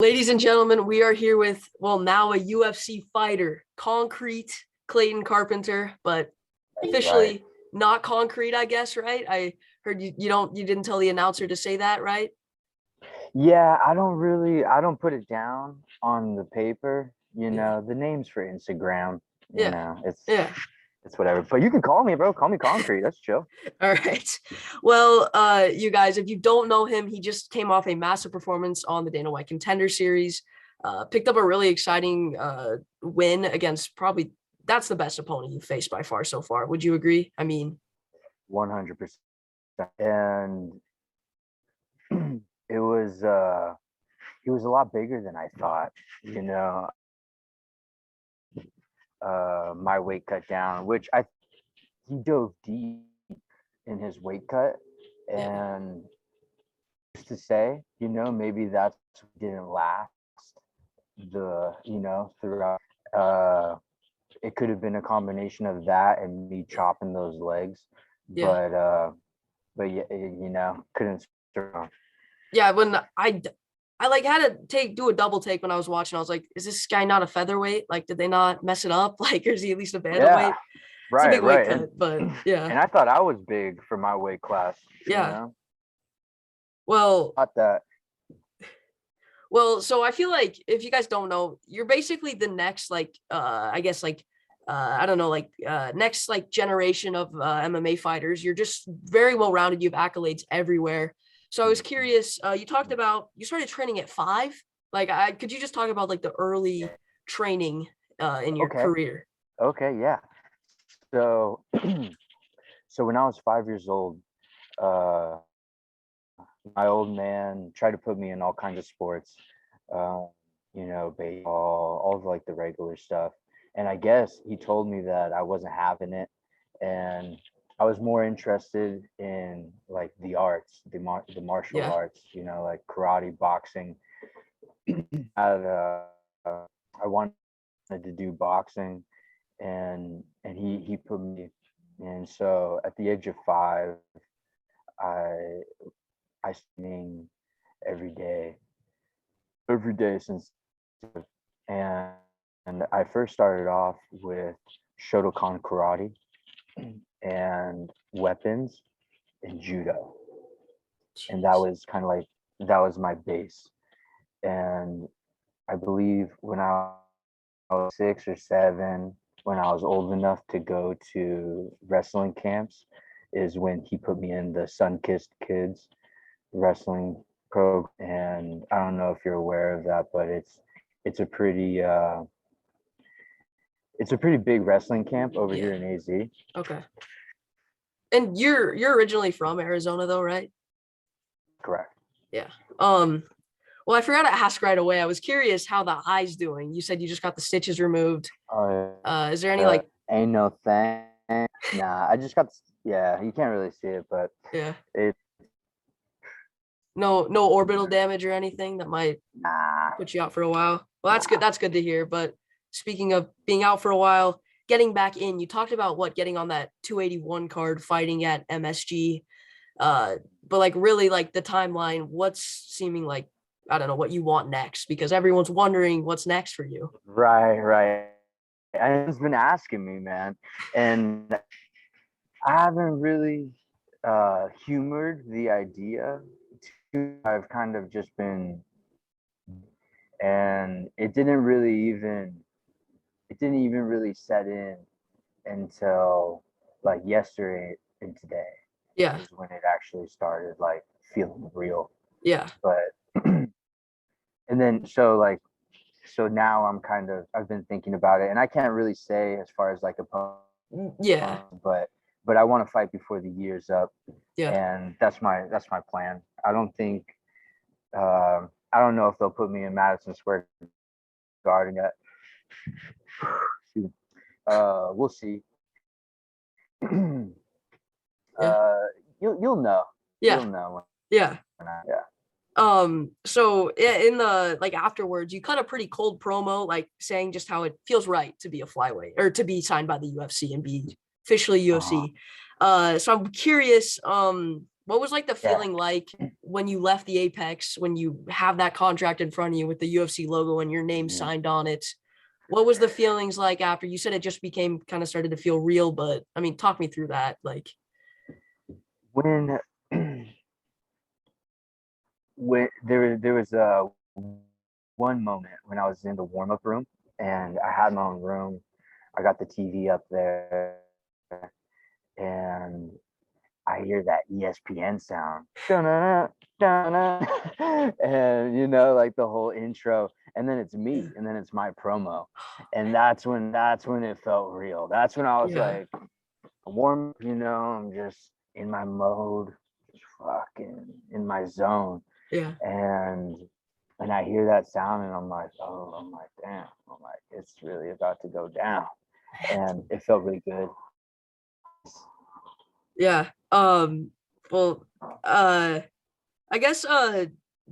Ladies and gentlemen, we are here with, well, now a UFC fighter, Concrete Clayton Carpenter, but That's right. officially not Concrete, I guess, right? I heard you didn't tell the announcer to say that, right? Yeah, I don't put it down on the paper. Yeah. The name's for Instagram. Yeah. It's Yeah. it's whatever. But you can call me, bro. Call me Concrete. That's chill. All right. Well, you guys, if you don't know him, he just came off a massive performance on the Dana White Contender Series. Picked up a really exciting win against probably that's the best opponent you've faced by far so far. Would you agree? I mean, 100%. And it was he was a lot bigger than I thought. My weight cut down, which he dove deep in his weight cut, yeah, and to say, maybe that's didn't last throughout. Uh, it could have been a combination of that and me chopping those legs, yeah, but yeah, couldn't. yeah. When I like had to do a double take when I was watching. I was like, is this guy not a featherweight? Like, did they not mess it up? Like, or is he at least a Yeah, bantamweight? It's a right, big weight right, cut, but yeah, and I thought I was big for my weight class. yeah. Well, Not that. so I feel like if you guys don't know, you're basically the next I guess I don't know, next generation of MMA fighters. You're just very well rounded. You have accolades everywhere. So I was curious, you talked about you started training at 5. Could you just talk about like the early training in your Okay, career? okay, yeah. So, so when I was 5 years old, uh, my old man tried to put me in all kinds of sports, uh, baseball, all of like the regular stuff. And I guess he told me that I wasn't having it, and I was more interested in like the arts, the martial Yeah, arts, like karate, boxing. And, I wanted to do boxing, and he put me. And so at the age of 5, I I sing every day, since, and I first started off with Shotokan karate and weapons and judo, and that jeez, was kind of like that was my base. And I believe when I was 6 or 7, when I was old enough to go to wrestling camps, is when he put me in the Sun Kissed Kids wrestling program. And I don't know if you're aware of that, but it's a pretty it's a pretty big wrestling camp over yeah, here in AZ. okay. And you're originally from Arizona, though, right? Correct. Yeah. Um, Well, I forgot to ask right away. I was curious how the eye's doing. You said you just got the stitches removed. Uh, Is there any like, Ain't no thing. Nah, I just got. Yeah, you can't really see it, but yeah, it. no orbital damage or anything that might Nah. put you out for a while? Well, that's good. Nah. That's good to hear. But speaking of being out for a while, getting back in, you talked about getting on that 281 card, fighting at MSG. But like really like the timeline, what's seeming like, I don't know what you want next because everyone's wondering what's next for you. Right, right. Everyone's been asking me, man, and I haven't really humored the idea. I've kind of just been, and it didn't even really set in until like yesterday and today Yeah. is when it actually started like feeling real. Yeah. But and then so now I've been thinking about it, and I can't really say as far as like Yeah. but I want to fight before the year's up, Yeah. and that's my plan. I don't know if they'll put me in Madison Square Garden yet. We'll see. Yeah. uh, you'll know. Yeah. You'll know Yeah. yeah. So in the like afterwards, you cut a pretty cold promo, like saying just how it feels right to be a flyweight or to be signed by the UFC and be officially Uh-huh. UFC. So I'm curious, What was like the Yeah. feeling like when you left the Apex, when you have that contract in front of you with the UFC logo and your name Mhm. signed on it? What was the feelings like after? You said it just became kind of started to feel real, but I mean, talk me through that. Like, When when there was one moment when I was in the warm-up room and I had my own room. I got the TV up there and I hear that ESPN sound. Dun-dun-dun, dun-dun. And you know, like the whole intro, and then it's me, and then it's my promo. And that's when it felt real. That's when I was yeah, like warm, you know, I'm just in my mode, just fucking in my zone. yeah. And I hear that sound and I'm like, oh, I'm like, damn, I'm like, it's really about to go down. And it felt really good. Yeah. Well, I guess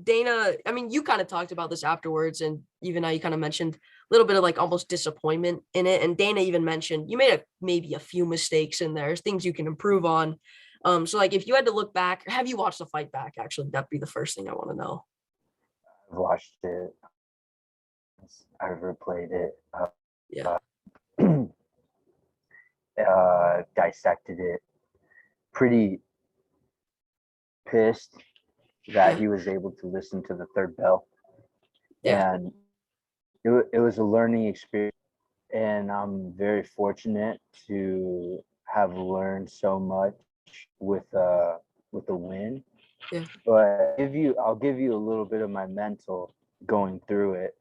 Dana, I mean, you kind of talked about this afterwards, and even now you kind of mentioned a little bit of like almost disappointment in it. And Dana even mentioned you made maybe a few mistakes in there, things you can improve on. So like if you had to look back, have you watched the fight back? Actually, that'd be the first thing I want to know. I've watched it, I've replayed it, Yeah. dissected it. Pretty pissed that Yeah. he was able to listen to the third bell. Yeah. And it was a learning experience. And I'm very fortunate to have learned so much with the win. Yeah. But I'll give you a little bit of my mental going through it.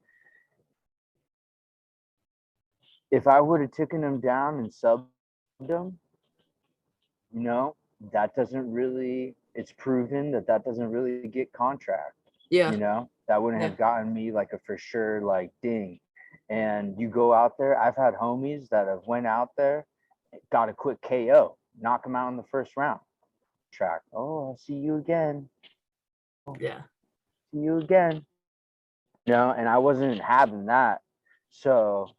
If I would have taken him down and subbed him, you know, that doesn't really, it's proven that that doesn't really get contract. Yeah. You know, that wouldn't Yeah. have gotten me like a for sure like ding. And you go out there, I've had homies that have went out there, got a quick KO, knock him out in the first round. Track. Oh, I'll see you again. Yeah. See you again. You know, and I wasn't having that. So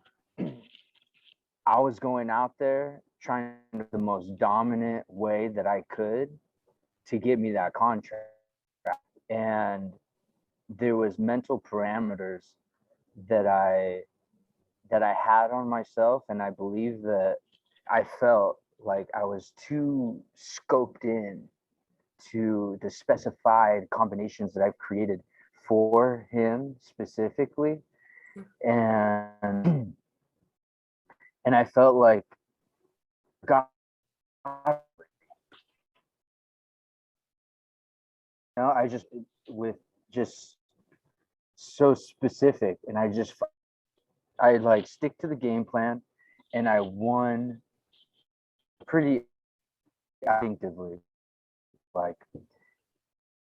I was going out there trying the most dominant way that I could to get me that contract. And there was mental parameters that I had on myself, and I believe that I felt like I was too scoped in to the specified combinations that I've created for him specifically. And I felt like God, you know, I just with just so specific, and I like stick to the game plan, and I won pretty instinctively. Like,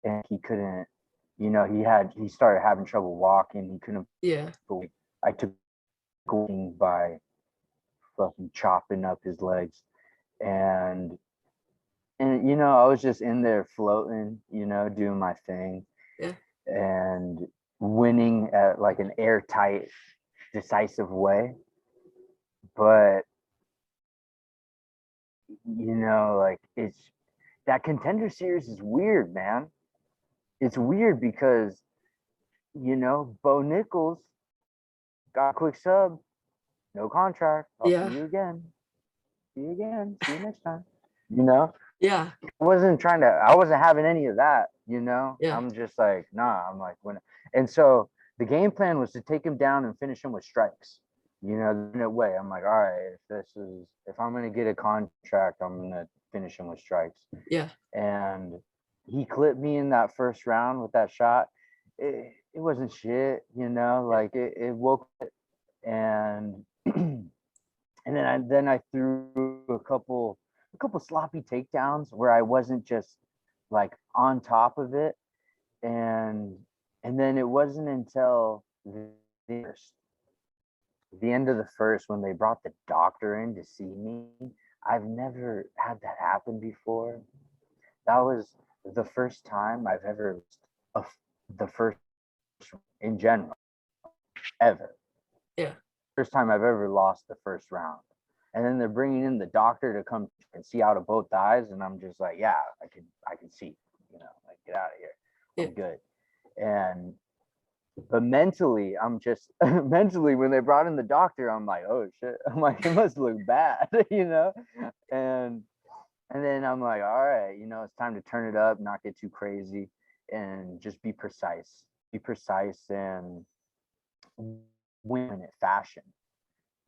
and he couldn't, you know, he started having trouble walking. He couldn't. Yeah. I took by fucking chopping up his legs, and you know, I was just in there floating, you know, doing my thing Yeah. and winning at like an airtight, decisive way. But you know, like it's that contender series is weird, man. It's weird because you know, Bo Nichols got a quick sub, no contract. I'll see Yeah. you again. See you again. See you next time. You know, Yeah. I wasn't having any of that, you know. Yeah. I'm just like, nah, I'm like when and so the game plan was to take him down and finish him with strikes. You know, in a way. I'm like, all right, if I'm gonna get a contract, I'm gonna finish him with strikes. Yeah. And he clipped me in that first round with that shot. It wasn't shit, you know, like it woke and and then I threw a couple sloppy takedowns where I wasn't just like on top of it, and then it wasn't until first, the end of the first when they brought the doctor in to see me. I've never had that happen before. That was the first time I've ever uh, the first in general ever. Yeah. First time I've ever lost the first round. And then they're bringing in the doctor to come and see out of both eyes, and I'm just like, yeah, I can see, like, get out of here, I'm good. And but mentally, I'm just mentally, when they brought in the doctor, I'm like, oh shit, I'm like, it must look bad, and then I'm like, all right, it's time to turn it up, not get too crazy, and just be precise and win in it fashion,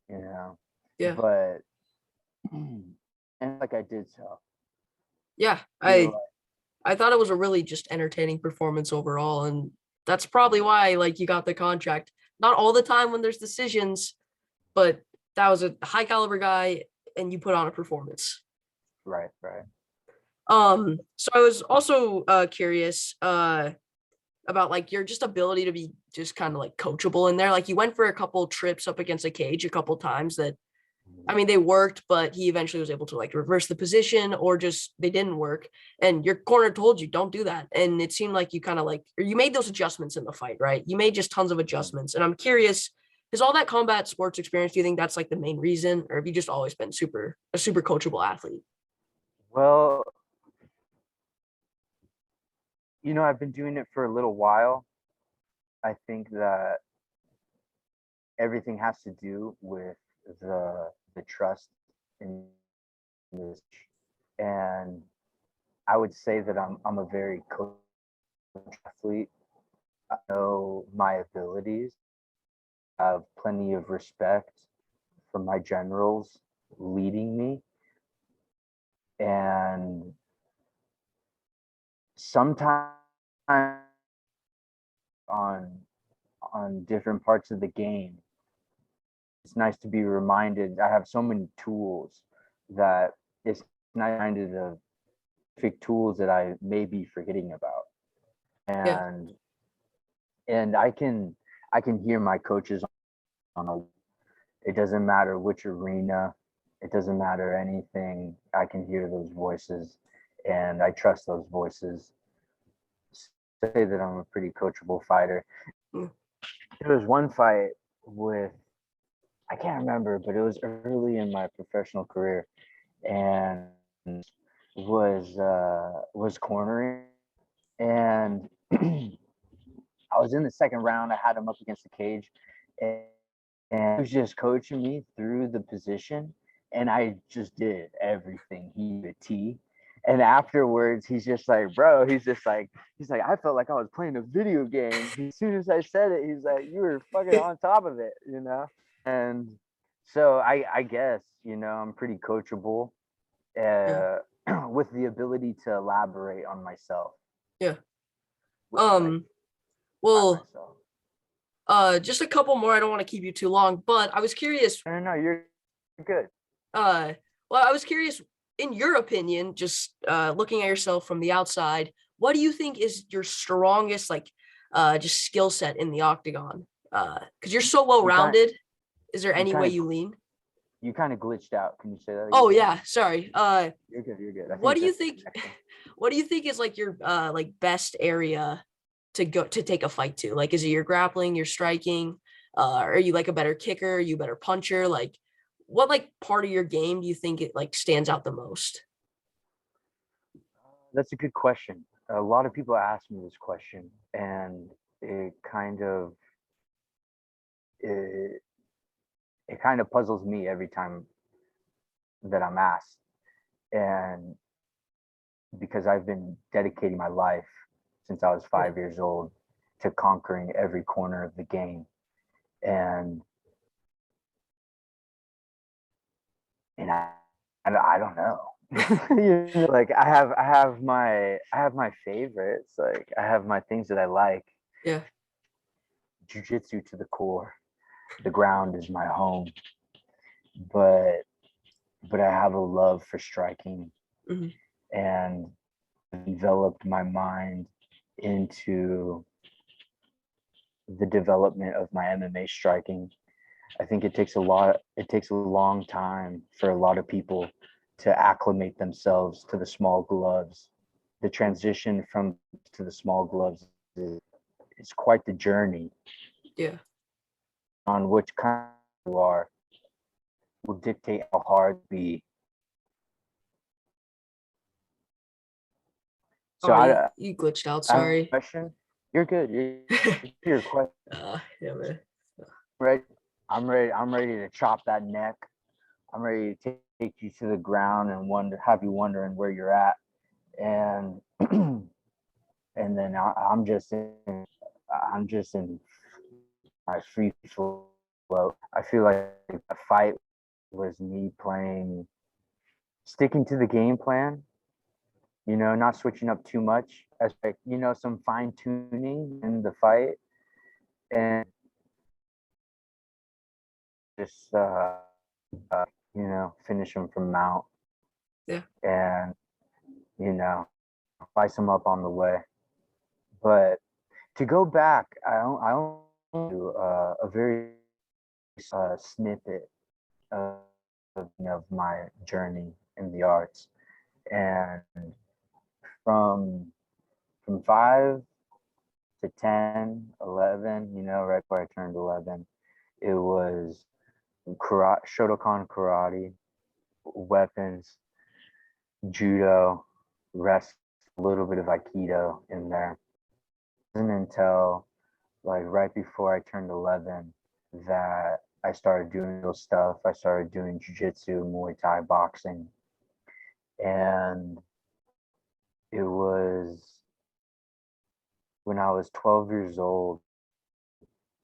Yeah. but and like I did so. Yeah, I thought it was a really just entertaining performance overall, and that's probably why like you got the contract. Not all the time when there's decisions, but that was a high caliber guy, and you put on a performance. Right. So I was also curious about like your just ability to be just kind of like coachable in there. Like you went for a couple trips up against a cage a couple times that, I mean, they worked, but he eventually was able to like reverse the position, or just they didn't work. And your corner told you don't do that. And it seemed like you kind of like, or you made those adjustments in the fight, right? You made just tons of adjustments. And I'm curious, is all that combat sports experience, do you think that's like the main reason, or have you just always been a super coachable athlete? Well, I've been doing it for a little while. I think that everything has to do with the trust in this, and I would say that I'm a very coach athlete. I know my abilities. I have plenty of respect for my generals leading me, and sometimes on different parts of the game, it's nice to be reminded. I have so many tools that it's not reminded of specific tools that I may be forgetting about, Yeah. and I can hear my coaches on a. It doesn't matter which arena, it doesn't matter anything. I can hear those voices, and I trust those voices. Say that I'm a pretty coachable fighter. Mm. There was one fight with, I can't remember, but it was early in my professional career, and was cornering, and I was in the second round. I had him up against the cage, and he was just coaching me through the position, and I just did everything he did. T. And afterwards, he's just like, bro, he's like, I felt like I was playing a video game. As soon as I said it, he's like, you were fucking on top of it, And so I guess, I'm pretty coachable, Yeah. with the ability to elaborate on myself. Yeah. Like, by Well, myself. just a couple more. I don't want to keep you too long, but I was curious. No, you're good. Well, I was curious, in your opinion, just looking at yourself from the outside, what do you think is your strongest, like, just skill set in the octagon? Because you're so well rounded. Is there any way you lean? You kind of glitched out. Can you say that again? Oh yeah, sorry. You're good. You're good. What do you think? What do you think is like your like best area to go to take a fight to? Like, is it your grappling, your striking? Are you like a better kicker? Are you a better puncher? Like, what like part of your game do you think it like stands out the most? That's a good question. A lot of people ask me this question, and it, it kind of puzzles me every time that I'm asked. And because I've been dedicating my life since I was 5 years old to conquering every corner of the game. And I don't know. Like I have my favorites. Like I have my things that I like. Yeah. Jiu-jitsu to the core. The ground is my home. But I have a love for striking, Mm-hmm. and developed my mind into the development of my MMA striking. I think it takes a long time for a lot of people to acclimate themselves to the small gloves. The transition from to the small gloves is quite the journey. Yeah. On which kind you are. will dictate how hard it be. So you glitched out. I have a Sorry. question. You're good. Your question. Yeah, man. Ready? I'm ready. I'm ready to chop that neck. I'm ready to take you to the ground and have you wondering where you're at. And and then I'm just in my free flow. I feel like a fight was me sticking to the game plan, not switching up too much, as like, some fine tuning in the fight, and just finish him from mount. Yeah. And slice him up on the way. But to go back, I don't do a very snippet of my journey in the arts, and from 5 to 10, 11, right before I turned 11, it was karate, Shotokan karate, weapons, judo, wrestling, a little bit of aikido in there. It wasn't until like right before I turned 11 that I started doing those stuff. I started doing jiu-jitsu, Muay Thai, boxing. And it was when I was 12 years old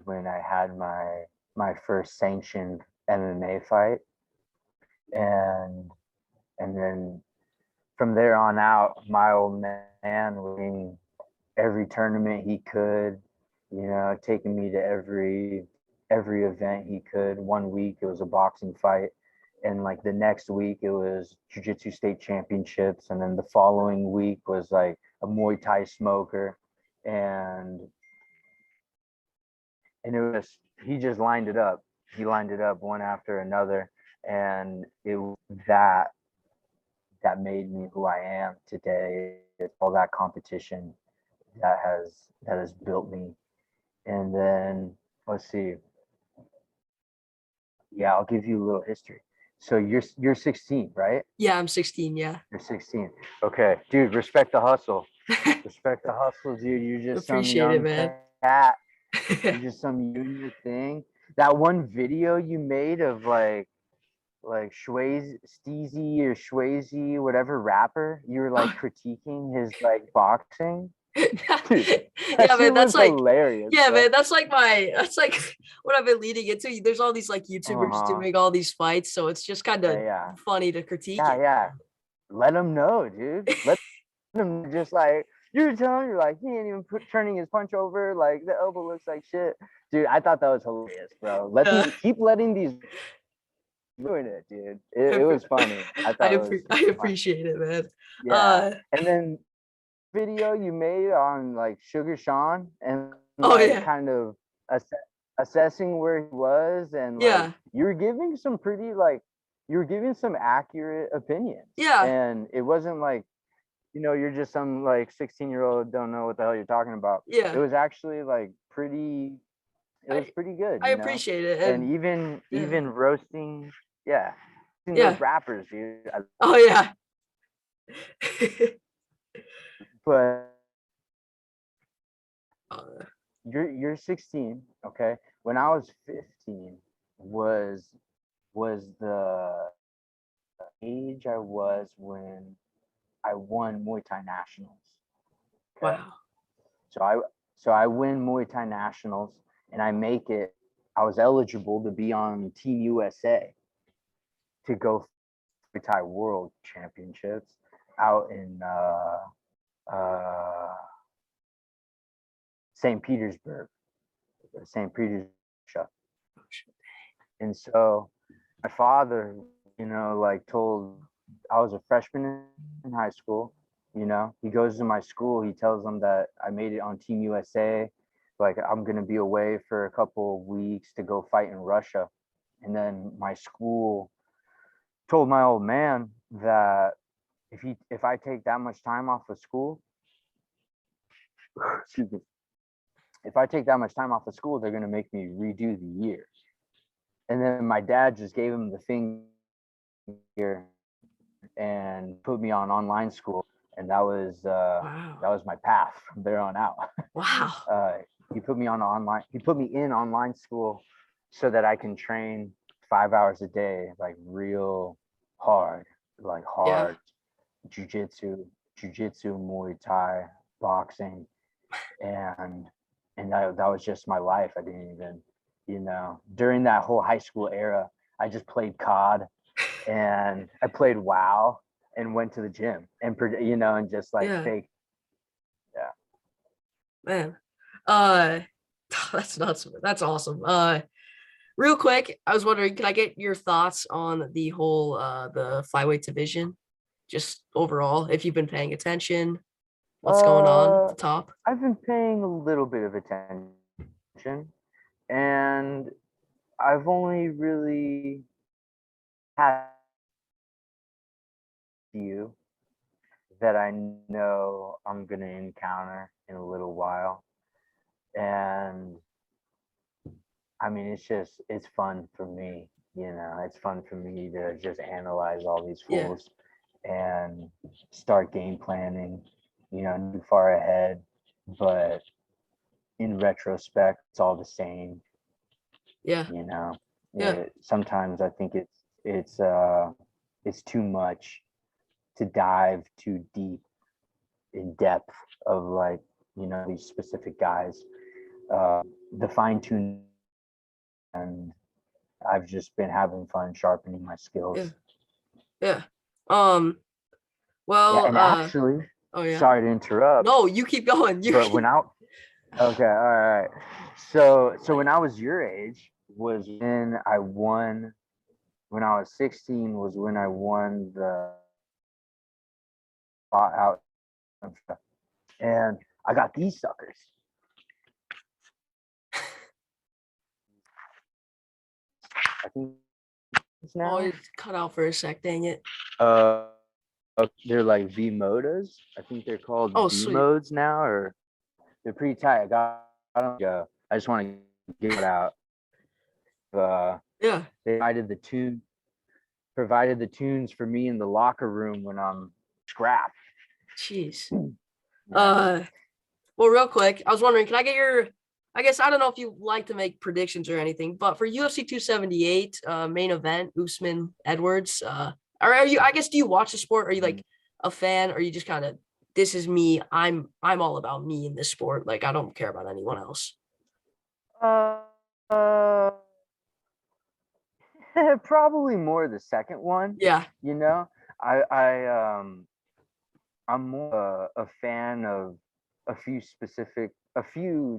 when I had my first sanctioned MMA fight. And then from there on out, my old man winning every tournament he could, taking me to every event he could. 1 week it was a boxing fight, and like the next week it was jiu-jitsu state championships, and then the following week was like a Muay Thai smoker, and it was, he just lined it up. He lined it up one after another, and it was that made me who I am today. It's all that competition that has built me. And then let's see. Yeah, I'll give you a little history. So you're 16, right? Yeah, I'm 16. Yeah. You're 16. Okay, dude, respect the hustle. Respect the hustle, dude. You're just some Appreciate it, young man. cat. You're just some doing your thing. That one video you made of like Shwazy, Steezy or Shwazy, whatever rapper, you were like critiquing his like boxing. Dude, Yeah, man, that's like hilarious. yeah, bro. man, that's like what I've been leading into. There's all these like YouTubers doing all these fights, so it's just kind of funny to critique it. Yeah. Let them know, dude. Let them just like you're telling, you're like, he ain't even turning his punch over, like the elbow looks like shit. Dude, I thought that was hilarious, bro. Keep letting these doing it, dude. It was funny. I thought I appreciate it, man. Yeah. And then video you made on like Sugar Sean and kind of assessing where he was, and like you were giving some accurate opinions. Yeah. And it wasn't like, you're just some like 16-year-old don't know what the hell you're talking about. Yeah. It was actually like pretty good. I appreciate it. And even roasting, those rappers, dude. Oh yeah. But you're 16, okay? When I was 15 was the age I was when I won Muay Thai Nationals. Okay? Wow. So I win Muay Thai Nationals and I make it. I was eligible to be on Team USA to go Muay Thai World Championships out in St. Petersburg. St. Petersburg. And so my father, told, I was a freshman in high school, he goes to my school, he tells them that I made it on Team USA, like I'm going to be away for a couple of weeks to go fight in Russia. And then my school told my old man that if I take that much time off of school, excuse me, if I take that much time off of school, they're going to make me redo the year. And then my dad just gave him the finger and put me on online school, and that was Wow. my path from there on out. Wow. He put me in online school so that I can train 5 hours a day, like real hard, like Yeah. hard jujitsu, Muay Thai, boxing, and that was just my life. I didn't even, during that whole high school era, I just played COD and I played WoW and went to the gym and and just like Yeah. fake. Yeah. Man. That's nuts. That's awesome. Real quick, I was wondering, can I get your thoughts on the whole the flyweight division? Just overall, if you've been paying attention, what's going on at Uh, the top? I've been paying a little bit of attention, and I've only really had a few that I know I'm gonna encounter in a little while. And I mean, it's fun for me, it's fun for me to just analyze all these Yeah. fools and start game planning, too far ahead. But in retrospect, it's all the same, Yeah. you know. Yeah. Sometimes I think it's too much to dive too deep in depth of like, these specific guys. The fine tune, and I've just been having fun sharpening my Yeah. skills. Yeah. Yeah, Well, and actually, oh yeah. sorry to interrupt, No, you keep going. You but when keep I okay, all right. So when I was your age was when I won. When I was 16 was when I won the spot out, and I got these suckers. I think it's oh, now. it cut out for a sec, dang it. Uh, they're like V modas. I think they're called Oh, V sweet. modes now, or they're pretty tight. I don't go. I just want to get it out. Yeah. They provided the tunes for me in the locker room when I'm scrapped. Jeez. Yeah. Uh well, real quick, I was wondering, can I get your I guess I don't know if you like to make predictions or anything, but for UFC 278 main event, Usman Edwards, are you I guess do you watch the sport? Are you like a fan, or are you just kind of this is me, I'm all about me in this sport. Like I don't care about anyone else. Uh, uh, probably more the second one. Yeah. You know, I I'm more a fan of a few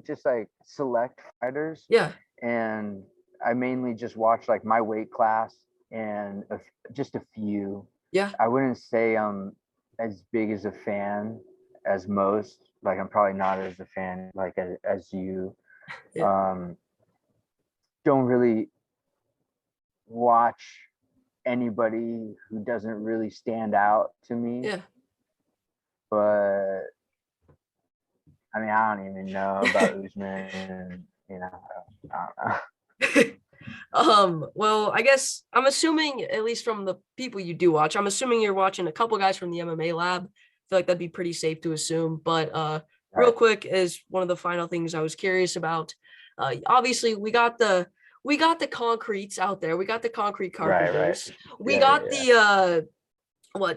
just like select fighters, Yeah. and I mainly just watch like my weight class and just a few. Yeah. I wouldn't say I'm as big as a fan as most. Like I'm probably not as a fan like as you. Yeah. Um, don't really watch anybody who doesn't really stand out to me. Yeah. But I mean, I don't even know about Usman. I don't know. Well, I guess I'm assuming, at least from the people you do watch, I'm assuming you're watching a couple guys from the MMA lab. I feel like that'd be pretty safe to assume. But real Right. quick, is one of the final things I was curious about. Obviously, we got the concretes out there. We got the concrete Right. carpenters. We Yeah. got the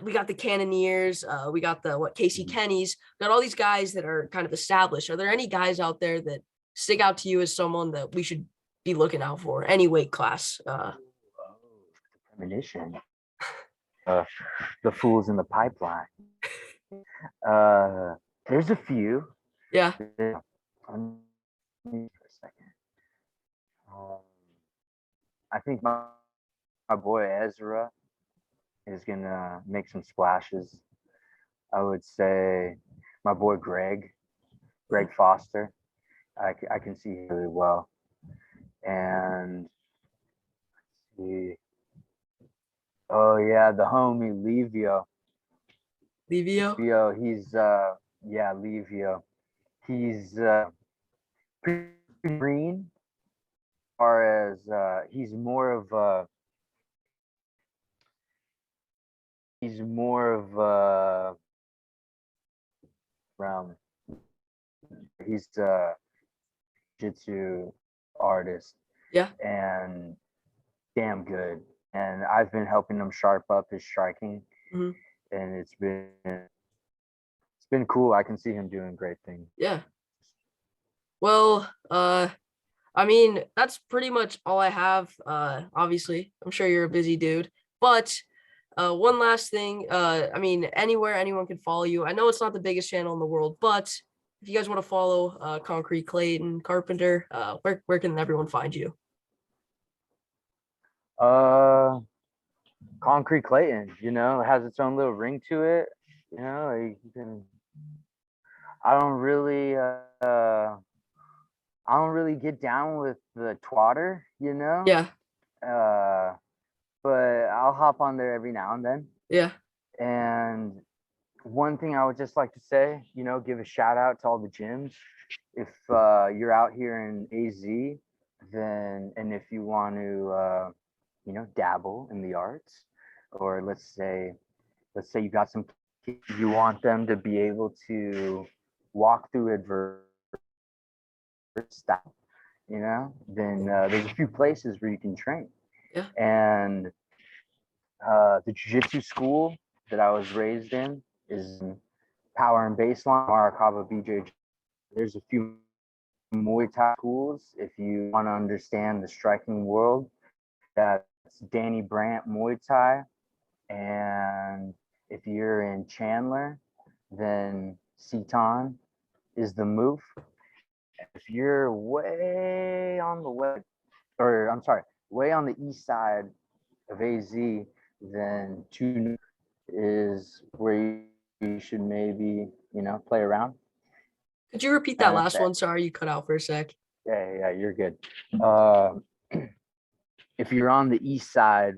we got the cannoneers, we got the Casey Mhm. Kennys, got all these guys that are kind of established. Are there any guys out there that stick out to you as someone that we should be looking out for, any weight class? Premonition. Uh, the fools in the pipeline. Uh, there's a few. Yeah. Yeah. For a second. Um, I think my boy Ezra is gonna make some splashes. I would say my boy Greg Foster. I can see him really well. And he, oh yeah, the homie Levio. Livio. Levio, he's yeah, Levio. He's pretty green as far whereas he's more of around he's a jiu-jitsu artist Yeah. and damn good. And I've been helping him sharp up his striking, Hmm. and it's been cool. I can see him doing great things. Yeah. Well, I mean, that's pretty much all I have. Obviously, I'm sure you're a busy dude, but one last thing. I mean, anywhere anyone can follow you. I know it's not the biggest channel in the world, but if you guys want to follow Concrete Clayton Carpenter, where can everyone find you? Concrete Clayton, it has its own little ring to it. Like you can. I don't really, get down with the twatter, Yeah, uh, but I'll hop on there every now and then. yeah, And one thing I would just like to say, give a shout out to all the gyms. If you're out here in AZ, and if you want to, dabble in the arts, or let's say you got some kids, you want them to be able to walk through adversity, then there's a few places where you can train. yeah, And the jiu-jitsu school that I was raised in is Power and Baseline, Maracaba BJJ. There's a few Muay Thai schools if you want to understand the striking world. That's Danny Brandt Muay Thai. And if you're in Chandler, then Seton is the move. If you're way on the west, or I'm sorry, way on the east side of AZ, then Two is where you should maybe, play around. could you repeat that last one? Sorry, you cut out for a sec. Yeah, you're good. If you're on the east side,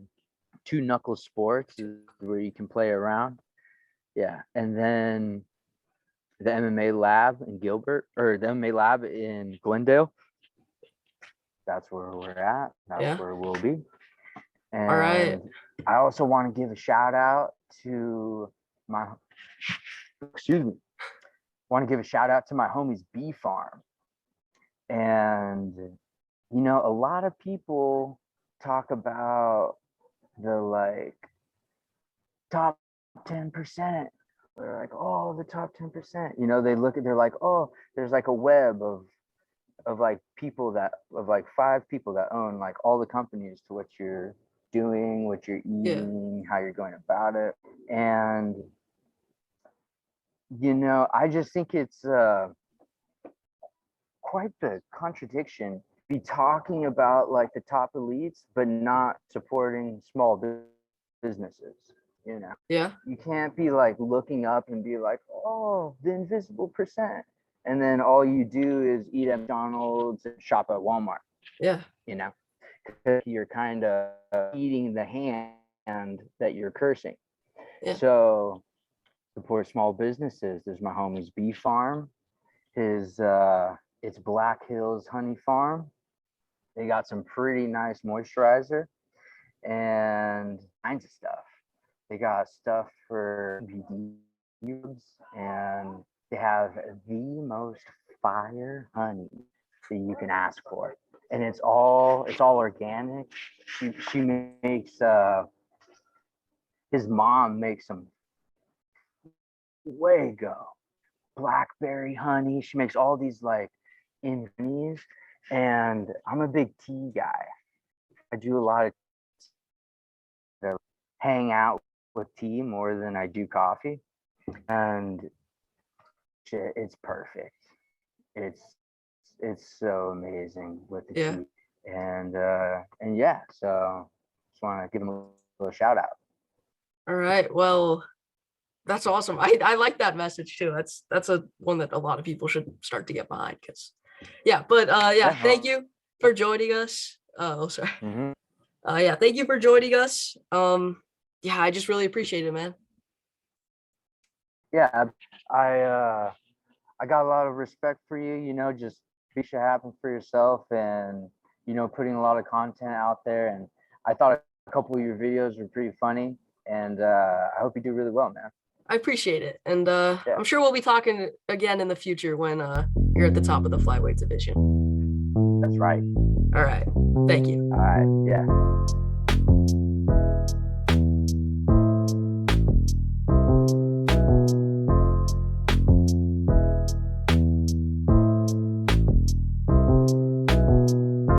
Two Knuckle Sports is where you can play around. Yeah, and then the MMA lab in Gilbert, or the MMA lab in Glendale. That's where we're at. That's Yeah. where we'll be. All right. And I also want to give a shout out to my, want to give a shout out to my homie's bee farm. And, a lot of people talk about the top 10%. They're like, oh, the top 10%. They're like, oh, there's like a web of people that of 5 people that own all the companies to what you're doing, what you're eating, how you're going about it. And I just think it's quite the contradiction, be talking about the top elites but not supporting small businesses. Yeah. You can't be looking up and be like, oh, the invisible percent, and then all you do is eat at McDonald's and shop at Walmart. Yeah. Because you're kind of eating the hand that you're cursing. Yeah. So support small businesses. There's my homie's bee farm. It's Black Hills Honey Farm. They got some pretty nice moisturizer and kinds of stuff. They got stuff for BDs, and they have the most fire honey that you can ask for, and it's all organic. She makes his mom makes some way go blackberry honey. She makes all these infusions, and I'm a big tea guy. I do a lot of hang out with tea more than I do coffee, and it's perfect. It's so amazing with the tea, and yeah. So just want to give them a little shout out. All right. Well, that's awesome. I like that message too. That's a one that a lot of people should start to get behind. Because thank you for joining us. Sorry. Mm-hmm. Thank you for joining us. I just really appreciate it, man. Yeah, I got a lot of respect for you. Just be sure to happen for yourself, and putting a lot of content out there, and I thought a couple of your videos were pretty funny, and I hope you do really well, man. I appreciate it. And Yeah. I'm sure we'll be talking again in the future when you're at the top of the flyweight division. That's right. All right. Thank you. All right. Yeah.